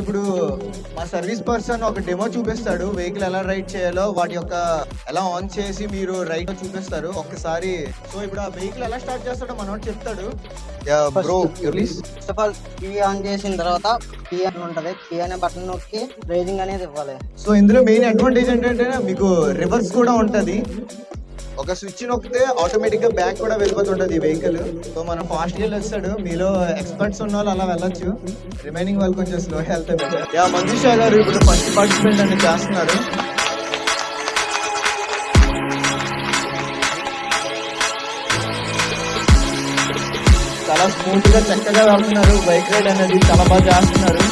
ఇప్పుడు మా service person ఒక డెమో చూపిస్తాడు, వెహికల్ ఎలా రైడ్ చేయాలో, వాటి యొక్క ఎలా ఆన్ చేసి మీరు రైడ్ చూపిస్తారు ఒక్కసారి. సో ఇప్పుడు ఆ వెహికల్ ఎలా స్టార్ట్ చేస్తాడో మనోడు చెప్తాడు. Bro please. First of all key on చేసిన తర్వాత కీ అని ఉంటది, కీ అనే బటన్ నొక్కి రేజింగ్ అనేది ఇవ్వాలి. సో ఇందులో మెయిన్ అడ్వాంటేజ్ ఏంటంటే మీకు రివర్స్ కూడా ఉంటది. ఒక స్విచ్ నొక్కితే ఆటోమేటిక్ గా బ్యాక్ కూడా వెళ్ళిపోతుంటది ఈ వెహికల్. సో మనం ఫాస్ట్ గా వెళ్ళొస్తాడు. మీలో ఎక్స్పర్ట్స్ ఉన్న వాళ్ళు అలా వెళ్ళొచ్చు, రిమైనింగ్ వాళ్ళు కొంచెం స్లో వెళ్తే బెటర్. మంజుషా గారు ఇప్పుడు ఫస్ట్ పార్టిసిపెంట్ అని చేస్తున్నారు. చాలా స్మూత్ గా చక్కగా వెళ్తున్నారు. బైక్ రైడ్ అనేది చాలా బాగా చేస్తున్నారు.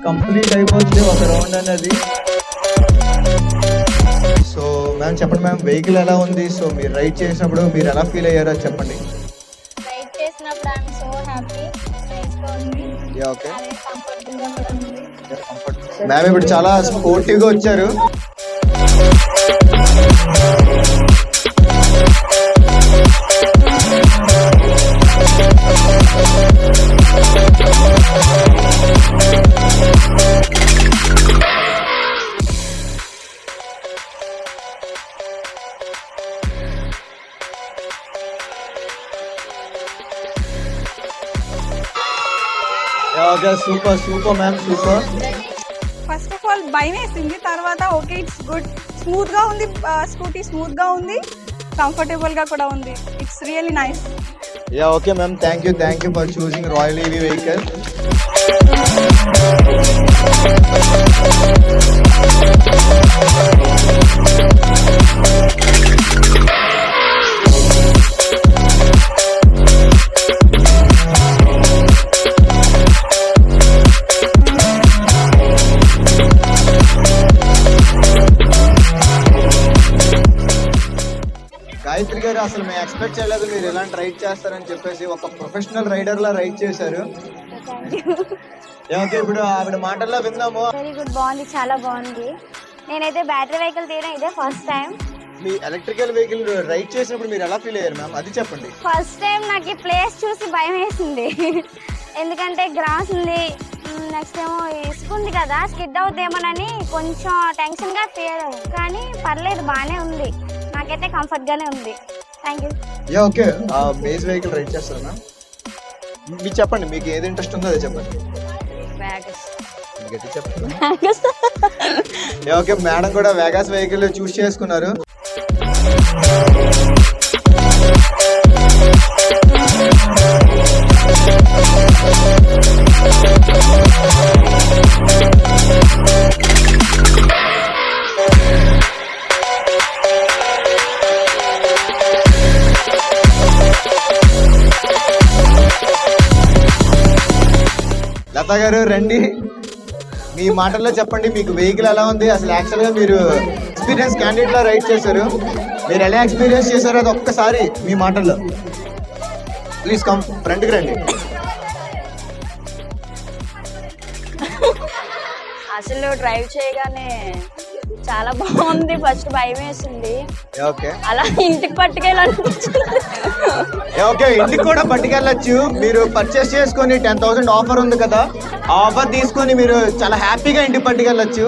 కంప్లీట్ అయిపోతుంది ఒక రౌండ్ అనేది. సో మ్యామ్ చెప్పండి మ్యామ్, వెహికల్ ఎలా ఉంది? సో మీరు రైడ్ చేసినప్పుడు మీరు ఎలా ఫీల్ అయ్యారో చెప్పండి. రైడ్ చేసినప్పుడు I'm so happy. Okay ma'am, ఇప్పుడు చాలా స్పోర్టివ్ గా వచ్చారు. Super super ma'am, super. First of all భయం వేసింది, తర్వాత ఓకే ఇట్స్ గుడ్, స్మూత్ గా ఉంది, స్కూటీ స్మూత్ గా ఉంది, కంఫర్టబుల్ గా కూడా ఉంది. It's really nice. Okay ma'am, thank you for choosing royal EV vehicle. Gayatri గారు, అసలు మేము ఎక్స్పెక్ట్ చేయలేదు మీరు ఇలాంటి రైడ్ చేస్తారని చెప్పేసి. ఒక ప్రొఫెషనల్ రైడర్ లా రైడ్ చేశారు. ఓకే, ఇప్పుడు ఆవిడ మాటల్లో విందాము. వెరీ గుడ్, బాగుంది, చాలా బాగుంది. నేనైతే బ్యాటరీ వెహికల్ తీయడం ఇదే ఫస్ట్ టైం. మీ ఎలక్ట్రికల్ వెహికల్ రైడ్ చేసినప్పుడు మీరు ఎలా ఫీల్ అయ్యారు మ్యామ్, అది చెప్పండి. ఫస్ట్ టైం నాకు ఈ ప్లేస్ చూసి భయం వేసింది. ఎందుకంటే గ్రాస్ ఉంది, నెక్స్ట్ ఏమో ఇసుకుంది కదా, స్కిడ్ అవుతామోనని కొంచెం టెన్షన్ గా ఫీల్ అయ్యాను. కానీ పర్లేదు, బాగానే ఉంది, నాకైతే కంఫర్ట్ గానే ఉంది. Thank you. Okay, base vehicle ride చేస్తారు మ్యామ్. మీకు చెప్పండి, మీకు ఏది ఇంట్రెస్ట్ ఉందో అదే చెప్పండి. ఓకే, మేడం కూడా వేగాస్ వెహికల్ చూస్ చేసుకున్నారు. లతా గారు రండి, మీ మాటల్లో చెప్పండి, మీకు వెహికల్ ఎలా ఉంది? అసలు యాక్చువల్ గా మీరు ఎక్స్పీరియన్స్ క్యాండిడేట్ లా రైడ్ చేశారు, మీరు ఎలా ఎక్స్పీరియన్స్ చేశారో అది ఒక్కసారి మీ మాటల్లో ప్లీజ్ కమ్ ఫ్రంట్కి రండి. అసలు డ్రైవ్ చేయగానే చాలా బాగుంది, ఫస్ట్ భయం వేసింది. ఓకే, అలా ఇంటికి పట్టుకెళ్ళాలనిపించింది. ఓకే, ఇంటికి కూడా పట్టుకెళ్ళచ్చు. మీరు పర్చేస్ చేసుకొని 10,000 ఆఫర్ ఉంది కదా, ఆ ఆఫర్ తీసుకొని మీరు చాలా హ్యాపీగా ఇంటికి పట్టుకెళ్ళచ్చు.